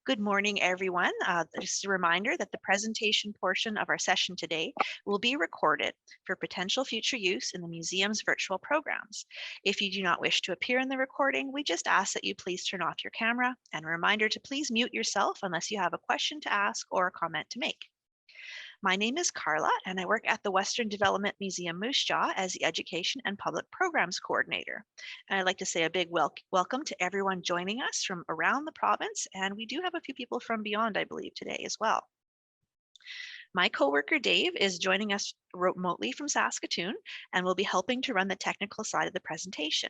Good morning, everyone. Just a reminder that the presentation portion of our session today will be recorded for potential future use in the museum's virtual programs. If you do not wish to appear in the recording, we just ask that you please turn off your camera, and a reminder to please mute yourself unless you have a question to ask or a comment to make. My name is Carla, and I work at the Western Development Museum Moose Jaw as the Education and Public Programs Coordinator. And I'd like to say a big welcome to everyone joining us from around the province, and we do have a few people from beyond, I believe, today as well. My coworker Dave is joining us remotely from Saskatoon and will be helping to run the technical side of the presentation.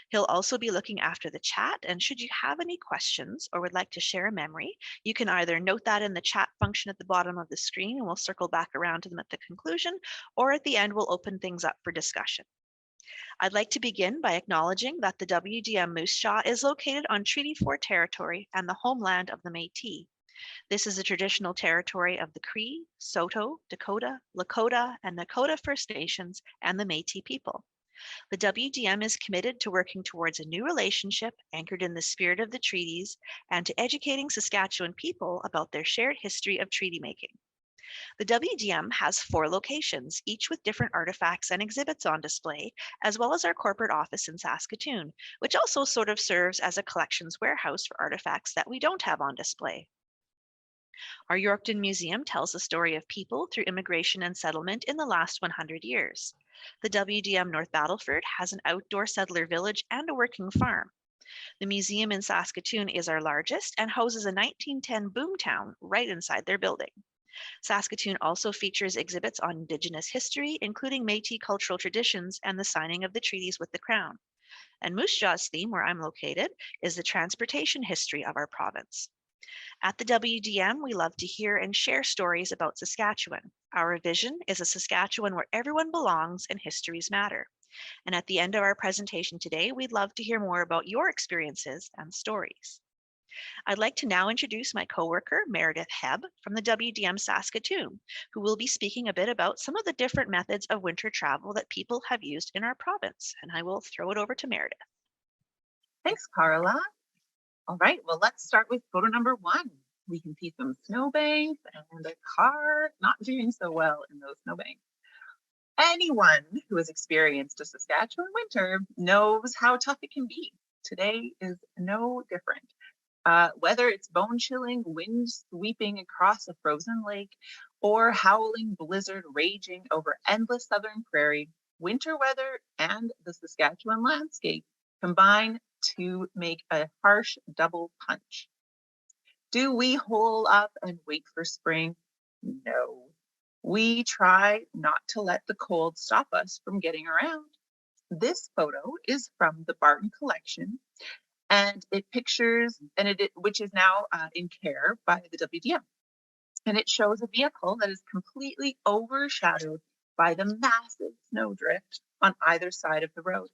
He'll also be looking after the chat, and should you have any questions or would like to share a memory, you can either note that in the chat function at the bottom of the screen and we'll circle back around to them at the conclusion, or at the end we'll open things up for discussion. I'd like to begin by acknowledging that the WDM Moose Jaw is located on Treaty 4 territory and the homeland of the Métis. This is the traditional territory of the Cree, Saulteaux, Dakota, Lakota, and Nakota First Nations and the Métis people. The WDM is committed to working towards a new relationship anchored in the spirit of the treaties and to educating Saskatchewan people about their shared history of treaty making. The WDM has 4 locations, each with different artifacts and exhibits on display, as well as our corporate office in Saskatoon, which also sort of serves as a collections warehouse for artifacts that we don't have on display. Our Yorkton Museum tells the story of people through immigration and settlement in the last 100 years. The WDM North Battleford has an outdoor settler village and a working farm. The museum in Saskatoon is our largest and houses a 1910 boomtown right inside their building. Saskatoon also features exhibits on Indigenous history, including Métis cultural traditions and the signing of the treaties with the Crown. And Moose Jaw's theme, where I'm located, is the transportation history of our province. At the WDM, we love to hear and share stories about Saskatchewan. Our vision is a Saskatchewan where everyone belongs and histories matter. And at the end of our presentation today, we'd love to hear more about your experiences and stories. I'd like to now introduce my coworker, Meredith Hebb from the WDM Saskatoon, who will be speaking a bit about some of the different methods of winter travel that people have used in our province. And I will throw it over to Meredith. Thanks, Carla. All right, well, let's start with photo number 1. We can see some snowbanks and a car not doing so well in those snowbanks. Anyone who has experienced a Saskatchewan winter knows how tough it can be. Today is no different. Whether it's bone-chilling wind sweeping across a frozen lake or howling blizzard raging over endless southern prairie, winter weather and the Saskatchewan landscape combine to make a harsh double punch. Do we hole up and wait for spring? No. We try not to let the cold stop us from getting around. This photo is from the Barton collection, and it pictures, which is now in care by the WDM. And it shows a vehicle that is completely overshadowed by the massive snowdrift on either side of the road.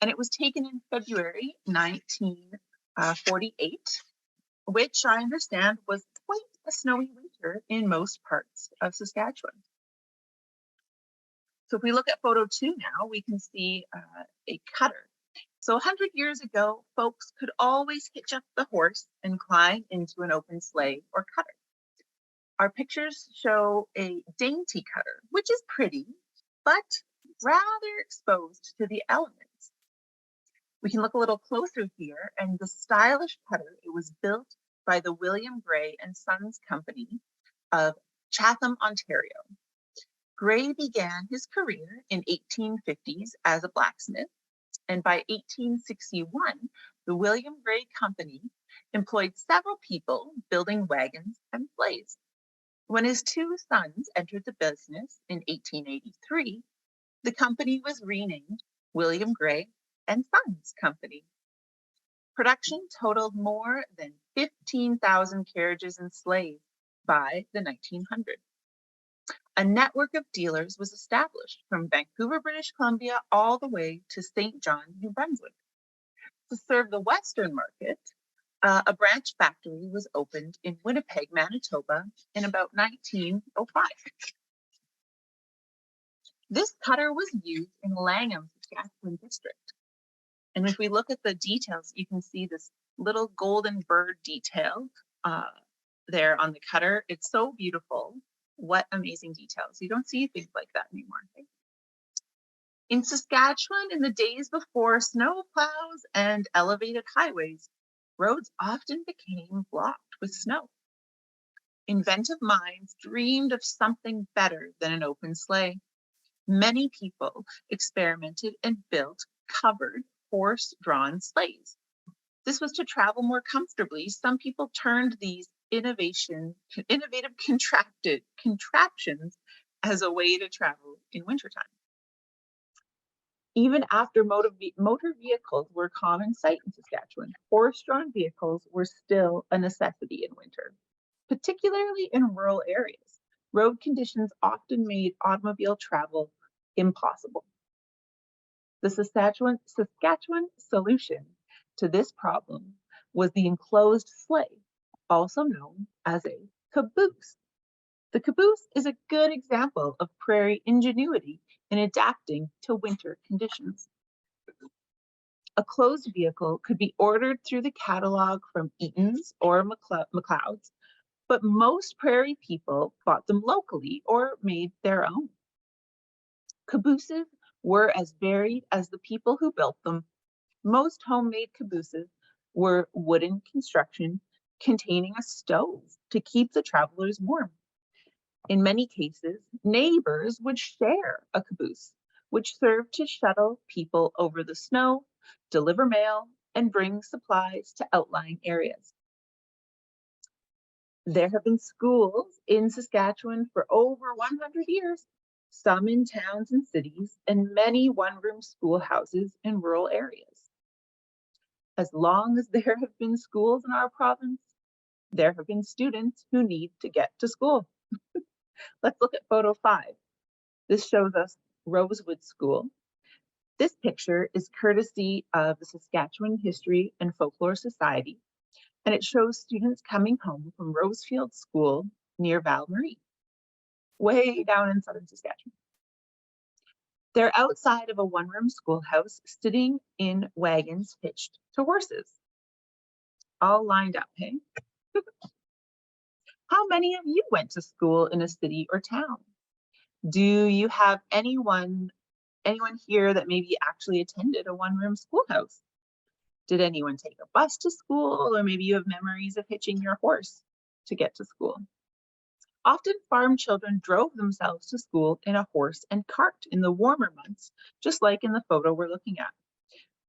And it was taken in February 1948, which I understand was quite a snowy winter in most parts of Saskatchewan. So if we look at photo 2 now, we can see a cutter. So 100 years ago, folks could always hitch up the horse and climb into an open sleigh or cutter. Our pictures show a dainty cutter, which is pretty, but rather exposed to the elements. We can look a little closer here, and the stylish cutter, it was built by the William Gray and Sons Company of Chatham, Ontario. Gray began his career in 1850s as a blacksmith, and by 1861, the William Gray Company employed several people building wagons and sleighs. When his 2 sons entered the business in 1883, the company was renamed William Gray and Sons Company. Production totaled more than 15,000 carriages and sleighs by the 1900s. A network of dealers was established from Vancouver, British Columbia, all the way to St. John, New Brunswick. To serve the Western market, a branch factory was opened in Winnipeg, Manitoba in about 1905. This cutter was used in Langham, Saskatchewan district. And if we look at the details, you can see this little golden bird detail there on the cutter. It's so beautiful. What amazing details. You don't see things like that anymore. Right? In Saskatchewan, in the days before snow plows and elevated highways, roads often became blocked with snow. Inventive minds dreamed of something better than an open sleigh. Many people experimented and built covered horse-drawn sleighs. This was to travel more comfortably. Some people turned these innovative contraptions as a way to travel in wintertime. Even after motor vehicles were a common sight in Saskatchewan, horse-drawn vehicles were still a necessity in winter, particularly in rural areas. Road conditions often made automobile travel impossible. The Saskatchewan solution to this problem was the enclosed sleigh, also known as a caboose. The caboose is a good example of prairie ingenuity in adapting to winter conditions. A closed vehicle could be ordered through the catalog from Eaton's or McLeod's, but most prairie people bought them locally or made their own. Cabooses were as varied as the people who built them. Most homemade cabooses were wooden construction containing a stove to keep the travelers warm. In many cases, neighbors would share a caboose, which served to shuttle people over the snow, deliver mail, and bring supplies to outlying areas. There have been schools in Saskatchewan for over 100 years, some in towns and cities, and many one-room schoolhouses in rural areas. As long as there have been schools in our province, there have been students who need to get to school. Let's look at photo 5. This shows us Rosewood School. This picture is courtesy of the Saskatchewan History and Folklore Society, and it shows students coming home from Rosefield School near Val Marie, way down in southern Saskatchewan. They're outside of a one-room schoolhouse, sitting in wagons hitched to horses, all lined up, hey? How many of you went to school in a city or town? Do you have anyone here that maybe actually attended a one-room schoolhouse? Did anyone take a bus to school, or maybe you have memories of hitching your horse to get to school? Often farm children drove themselves to school in a horse and cart in the warmer months, just like in the photo we're looking at.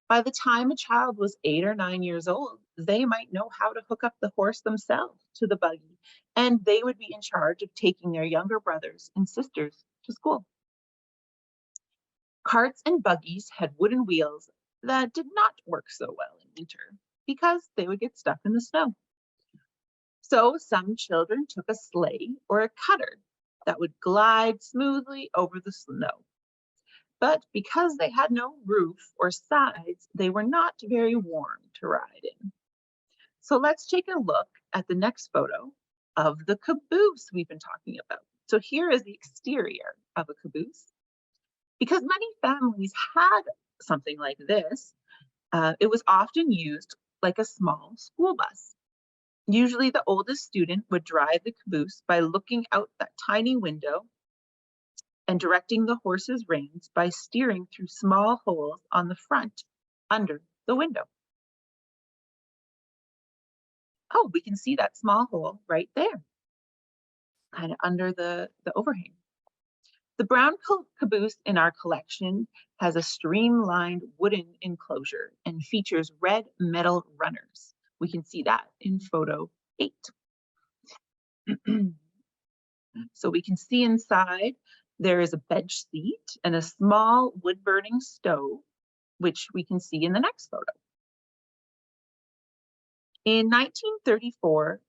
By the time a child was 8 or 9 years old, they might know how to hook up the horse themselves to the buggy, and they would be in charge of taking their younger brothers and sisters to school. Carts and buggies had wooden wheels that did not work so well in winter because they would get stuck in the snow. So some children took a sleigh or a cutter that would glide smoothly over the snow. But because they had no roof or sides, they were not very warm to ride in. So let's take a look at the next photo of the caboose we've been talking about. So here is the exterior of a caboose. Because many families had something like this, it was often used like a small school bus. Usually the oldest student would drive the caboose by looking out that tiny window and directing the horse's reins by steering through small holes on the front under the window. Oh, we can see that small hole right there, kind of under the overhang. The brown caboose in our collection has a streamlined wooden enclosure and features red metal runners. We can see that in photo 8. So we can see inside there is a bench seat and a small wood-burning stove, which we can see in the next photo. In 1934,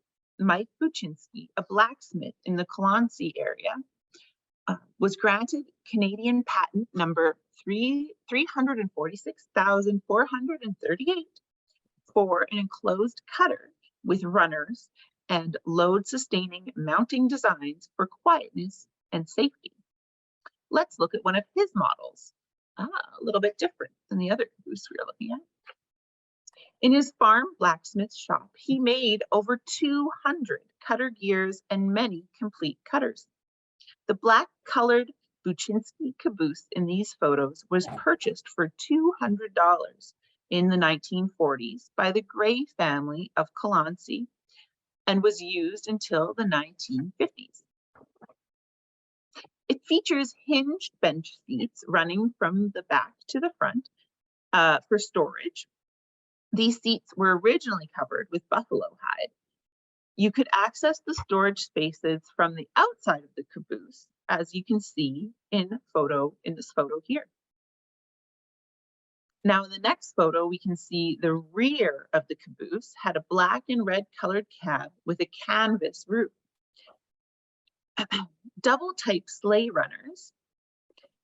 Mike Buczynski, a blacksmith in the Cologne area, was granted Canadian patent number 346,438 for an enclosed cutter with runners and load-sustaining mounting designs for quietness and safety. Let's look at one of his models. A little bit different than the other caboose we were looking at. In his farm blacksmith shop, he made over 200 cutter gears and many complete cutters. The black-colored Buczynski caboose in these photos was purchased for $200 in the 1940s by the Gray family of Kalansi and was used until the 1950s. It features hinged bench seats running from the back to the front for storage. These seats were originally covered with buffalo hide. You could access the storage spaces from the outside of the caboose, as you can see in this photo here. Now in the next photo, we can see the rear of the caboose had a black and red colored cab with a canvas roof. Double type sleigh runners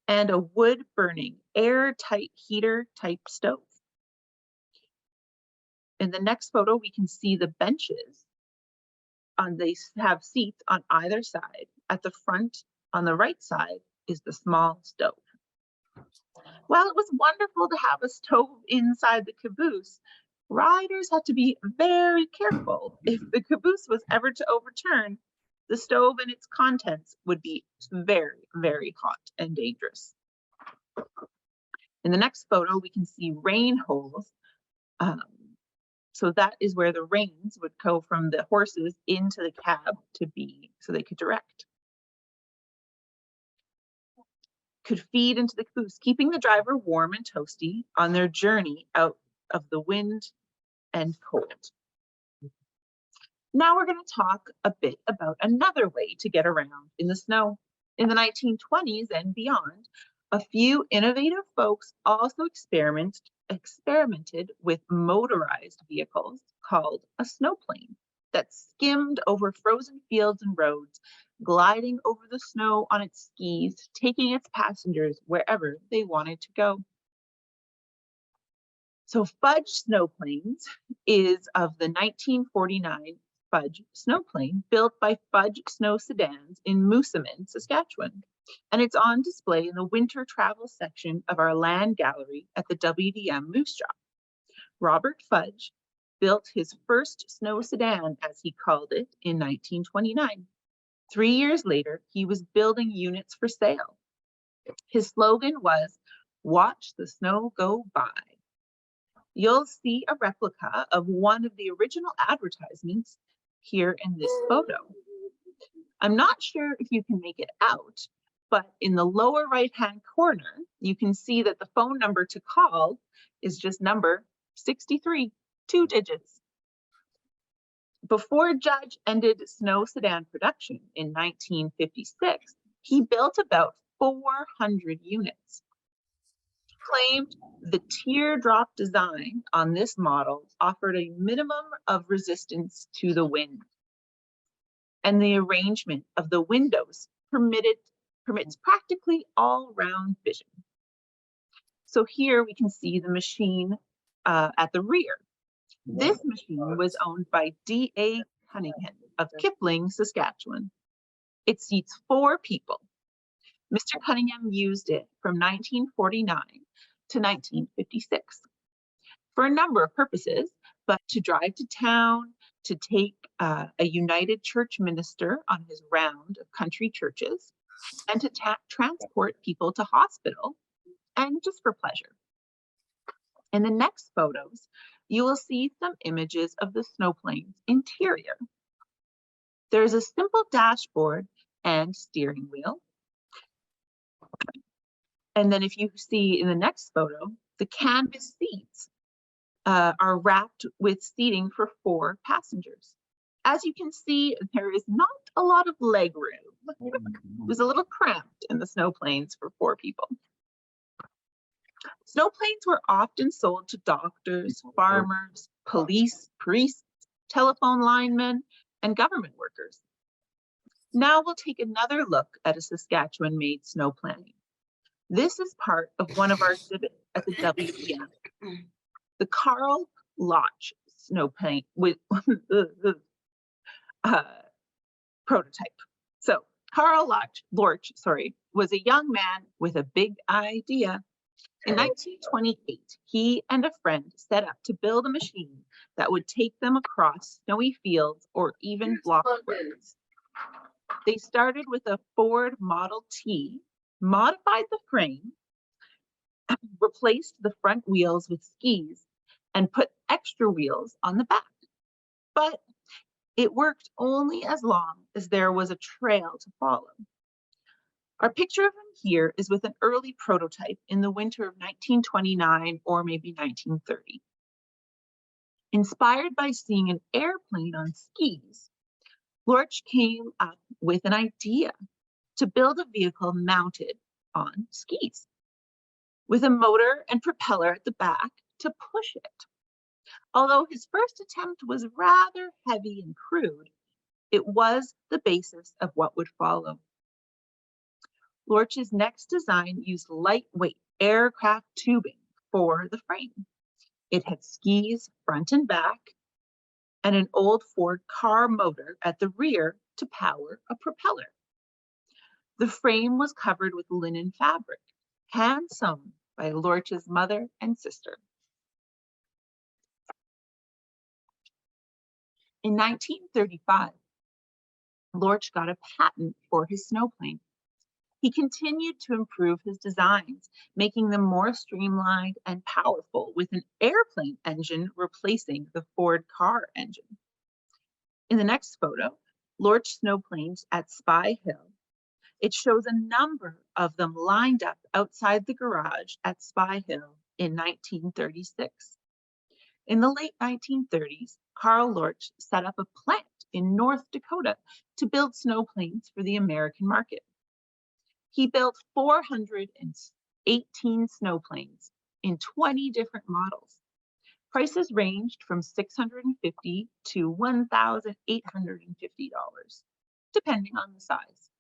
and a wood burning airtight heater type stove. In the next photo, we can see the benches. They have seats on either side. At the front, on the right side, is the small stove. While it was wonderful to have a stove inside the caboose, riders had to be very careful. If the caboose was ever to overturn, the stove and its contents would be very, very hot and dangerous. In the next photo, we can see rain holes. So that is where the reins would go from the horses into the cab so they could direct. Could feed into the caboose, keeping the driver warm and toasty on their journey out of the wind and cold. Now we're going to talk a bit about another way to get around in the snow. In the 1920s and beyond, a few innovative folks also experimented with motorized vehicles called a snowplane that skimmed over frozen fields and roads, gliding over the snow on its skis, taking its passengers wherever they wanted to go. So Fudge Snowplanes is of the 1949 Fudge Snowplane built by Fudge Snow Sedans in Moosomin, Saskatchewan. And it's on display in the winter travel section of our land gallery at the WDM Moose Shop. Robert Fudge built his first snow sedan, as he called it, in 1929. 3 years later, he was building units for sale. His slogan was, "Watch the snow go by." You'll see a replica of one of the original advertisements here in this photo. I'm not sure if you can make it out, but in the lower right-hand corner, you can see that the phone number to call is just number 63, 2 digits. Before Judge ended snow sedan production in 1956, he built about 400 units. He claimed the teardrop design on this model offered a minimum of resistance to the wind, and the arrangement of the windows permits practically all-round vision. So here we can see the machine at the rear. This machine was owned by D.A. Cunningham of Kipling, Saskatchewan. It seats 4 people. Mr. Cunningham used it from 1949 to 1956 for a number of purposes, but to drive to town, to take a United Church minister on his round of country churches, and to transport people to hospital, and just for pleasure. In the next photos, you will see some images of the snowplane's interior. There's a simple dashboard and steering wheel. And then if you see in the next photo, the canvas seats are wrapped with seating for 4 passengers. As you can see, there is not a lot of leg room. It was a little cramped in the snowplanes for 4 people. Snowplanes were often sold to doctors, farmers, police, priests, telephone linemen, and government workers. Now we'll take another look at a Saskatchewan-made snow plane. This is part of one of our exhibits at the WDM, the Carl Lodge snow plane with prototype. So Carl Lorch, was a young man with a big idea. In 1928, he and a friend set up to build a machine that would take them across snowy fields or even blocked roads. They started with a Ford Model T, modified the frame, replaced the front wheels with skis, and put extra wheels on the back. But it worked only as long as there was a trail to follow. Our picture of him here is with an early prototype in the winter of 1929 or maybe 1930. Inspired by seeing an airplane on skis, Lorch came up with an idea to build a vehicle mounted on skis with a motor and propeller at the back to push it. Although his first attempt was rather heavy and crude, it was the basis of what would follow. Lorch's next design used lightweight aircraft tubing for the frame. It had skis front and back and an old Ford car motor at the rear to power a propeller. The frame was covered with linen fabric, hand sewn by Lorch's mother and sister. In 1935, Lorch got a patent for his snowplane. He continued to improve his designs, making them more streamlined and powerful with an airplane engine replacing the Ford car engine. In the next photo, Lorch snowplanes at Spy Hill. It shows a number of them lined up outside the garage at Spy Hill in 1936. In the late 1930s, Carl Lorch set up a plant in North Dakota to build snowplanes for the American market. He built 418 snowplanes in 20 different models. Prices ranged from $650 to $1,850, depending on the size.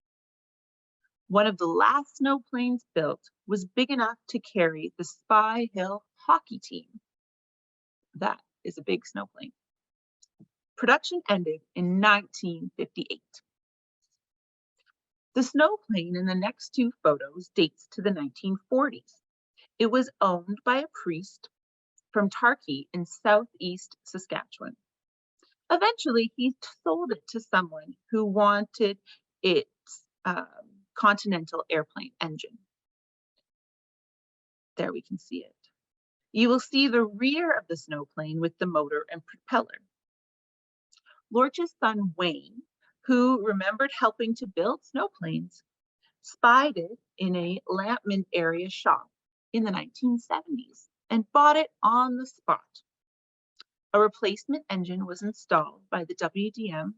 One of the last snowplanes built was big enough to carry the Spy Hill hockey team. That is a big snowplane. Production ended in 1958. The snowplane in the next two photos dates to the 1940s. It was owned by a priest from Tarkey in southeast Saskatchewan. Eventually, he sold it to someone who wanted its Continental airplane engine. There we can see it. You will see the rear of the snowplane with the motor and propeller. Lorch's son Wayne, who remembered helping to build snowplanes, spied it in a Lampman area shop in the 1970s and bought it on the spot. A replacement engine was installed by the WDM,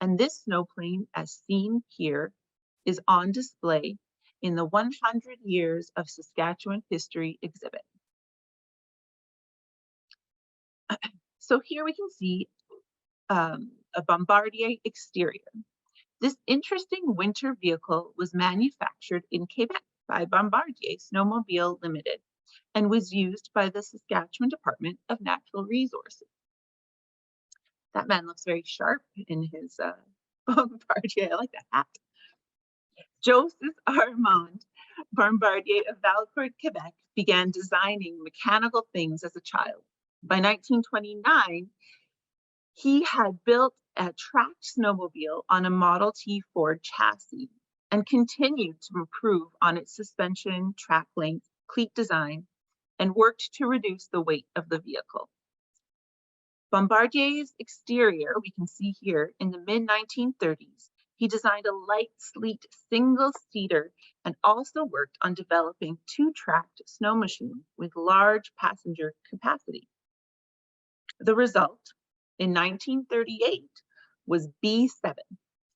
and this snowplane, as seen here, is on display in the 100 Years of Saskatchewan History exhibit. So here we can see a Bombardier exterior. This interesting winter vehicle was manufactured in Quebec by Bombardier Snowmobile Limited and was used by the Saskatchewan Department of Natural Resources. That man looks very sharp in his Bombardier. I like that hat. Joseph Armand Bombardier of Valcourt, Quebec, began designing mechanical things as a child. By 1929, he had built a tracked snowmobile on a Model T Ford chassis and continued to improve on its suspension, track length, cleat design, and worked to reduce the weight of the vehicle. Bombardier's exterior, we can see here in the mid-1930s, he designed a light, sleek, single-seater and also worked on developing two-tracked snow machines with large passenger capacity. The result in 1938 was B7,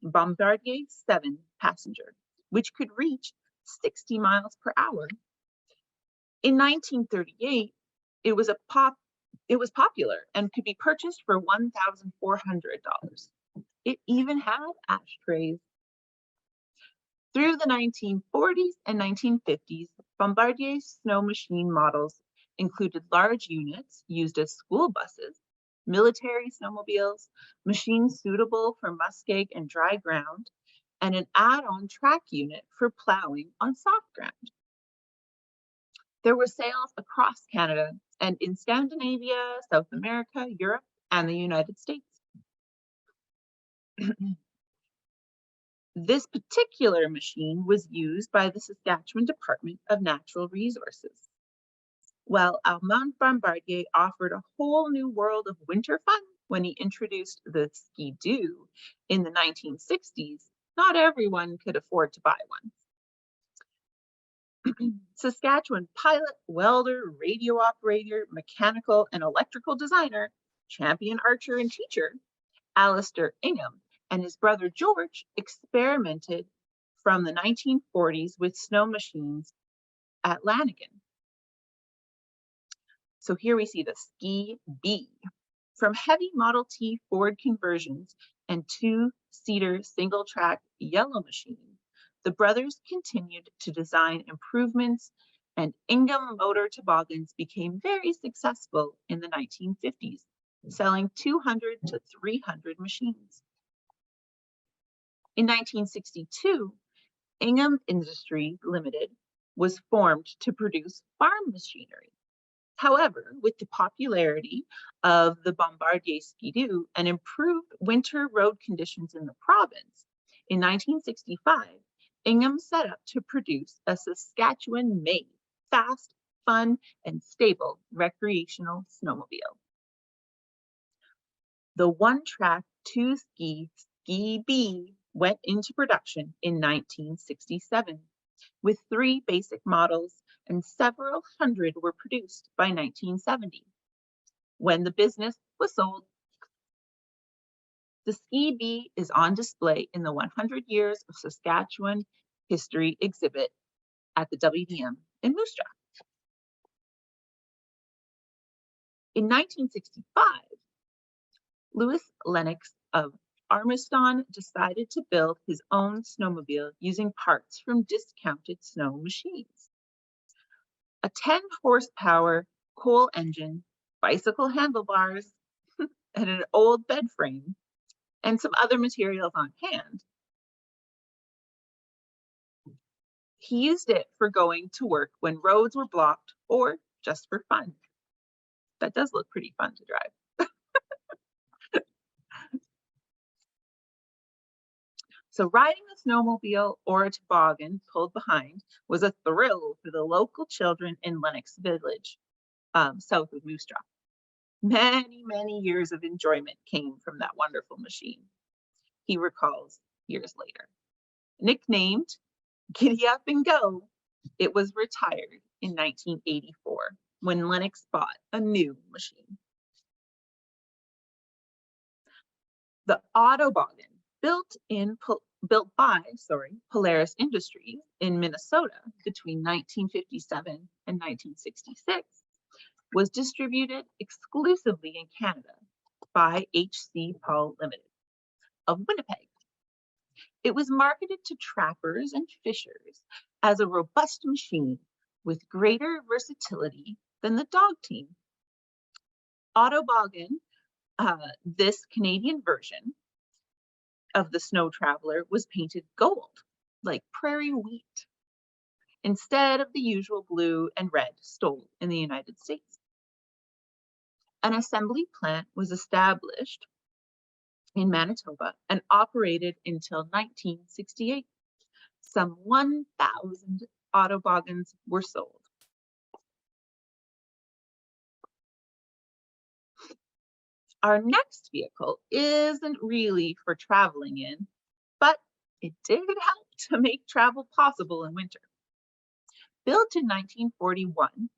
Bombardier 7 passenger, which could reach 60 miles per hour. In 1938, it was popular and could be purchased for $1,400. It even had ashtrays Through the 1940s and 1950s, Bombardier's snow machine models included large units used as school buses, military snowmobiles, machines suitable for muskeg and dry ground, and an add-on track unit for plowing on soft ground. There were sales across Canada and in Scandinavia, South America, Europe, and the United States. This particular machine was used by the Saskatchewan Department of Natural Resources. While Armand Bombardier offered a whole new world of winter fun when he introduced the Ski-Doo in the 1960s, not everyone could afford to buy one. Saskatchewan pilot, welder, radio operator, mechanical and electrical designer, champion archer and teacher, Alistair Ingham and his brother George experimented from the 1940s with snow machines at Lanigan. So here we see the Ski-Bee. From heavy Model T Ford conversions and two-seater single-track yellow machine, the brothers continued to design improvements, and Ingham motor toboggans became very successful in the 1950s, selling 200 to 300 machines. In 1962, Ingham Industries Limited was formed to produce farm machinery. However, with the popularity of the Bombardier Ski-Doo and improved winter road conditions in the province, in 1965, Ingham set up to produce a Saskatchewan-made, fast, fun, and stable recreational snowmobile. The one-track, two-ski Ski-Bee went into production in 1967, with 3 basic models, and several hundred were produced by 1970, when the business was sold. The Ski-Bee is on display in the 100 Years of Saskatchewan History exhibit at the WDM in Moose Jaw. In 1965, Louis Lennox of Armiston decided to build his own snowmobile using parts from discounted snow machines. A 10-horsepower coal engine, bicycle handlebars, and an old bed frame, and some other materials on hand. He used it for going to work when roads were blocked or just for fun. That does look pretty fun to drive. So riding a snowmobile or a toboggan pulled behind was a thrill for the local children in Lennox Village, south of Moose Jaw. Many, many years of enjoyment came from that wonderful machine, he recalls years later. Nicknamed Giddy Up and Go, it was retired in 1984 when Lennox bought a new machine. The Autoboggan, built by Polaris Industries in Minnesota between 1957 and 1966, was distributed exclusively in Canada by H.C. Paul Limited of Winnipeg. It was marketed to trappers and fishers as a robust machine with greater versatility than the dog team. Autoboggan, this Canadian version of the Snow Traveler, was painted gold, like prairie wheat, instead of the usual blue and red stole in the United States. An assembly plant was established in Manitoba and operated until 1968. Some 1,000 Autoboggans were sold. Our next vehicle isn't really for traveling in, but it did help to make travel possible in winter. Built in 1941,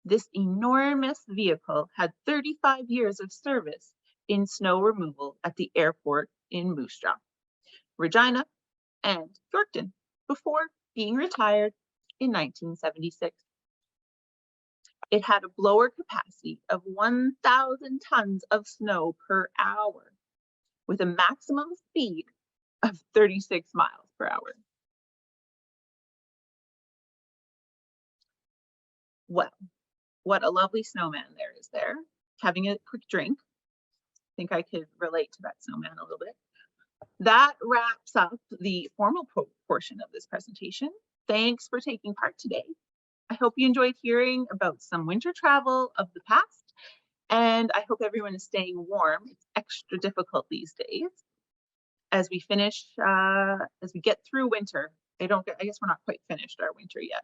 this enormous vehicle had 35 years of service in snow removal at the airport in Moose Jaw, Regina, and Yorkton before being retired in 1976. It had a blower capacity of 1,000 tons of snow per hour with a maximum speed of 36 miles per hour. Well, what a lovely snowman there is there, having a quick drink. I think I could relate to that snowman a little bit. That wraps up the formal portion of this presentation. Thanks for taking part today. I hope you enjoyed hearing about some winter travel of the past, and I hope everyone is staying warm. It's extra difficult these days as we finish, as we get through winter. I guess we're not quite finished our winter yet.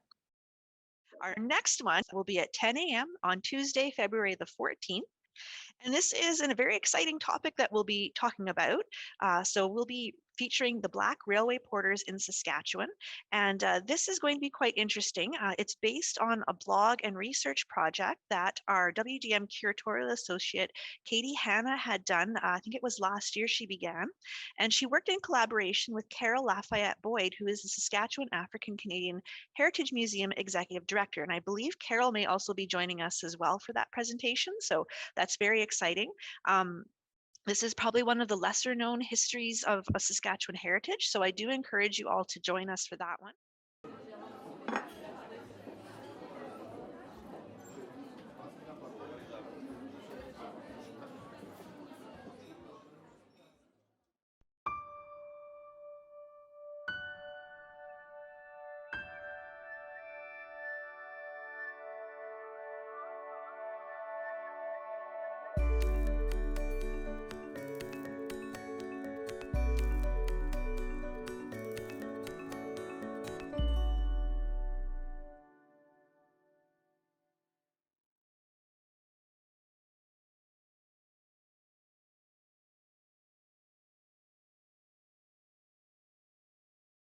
Our next one will be at 10 a.m. on Tuesday, February the 14th. And this is a very exciting topic that we'll be talking about. So we'll be featuring the Black Railway Porters in Saskatchewan. And this is going to be quite interesting. It's based on a blog and research project that our WDM curatorial associate, Katie Hanna, had done. I think it was last year she began. And she worked in collaboration with Carol Lafayette Boyd, who is the Saskatchewan African Canadian Heritage Museum Executive Director. And I believe Carol may also be joining us as well for that presentation. So that's very exciting. This is probably one of the lesser known histories of Saskatchewan heritage. So I do encourage you all to join us for that one.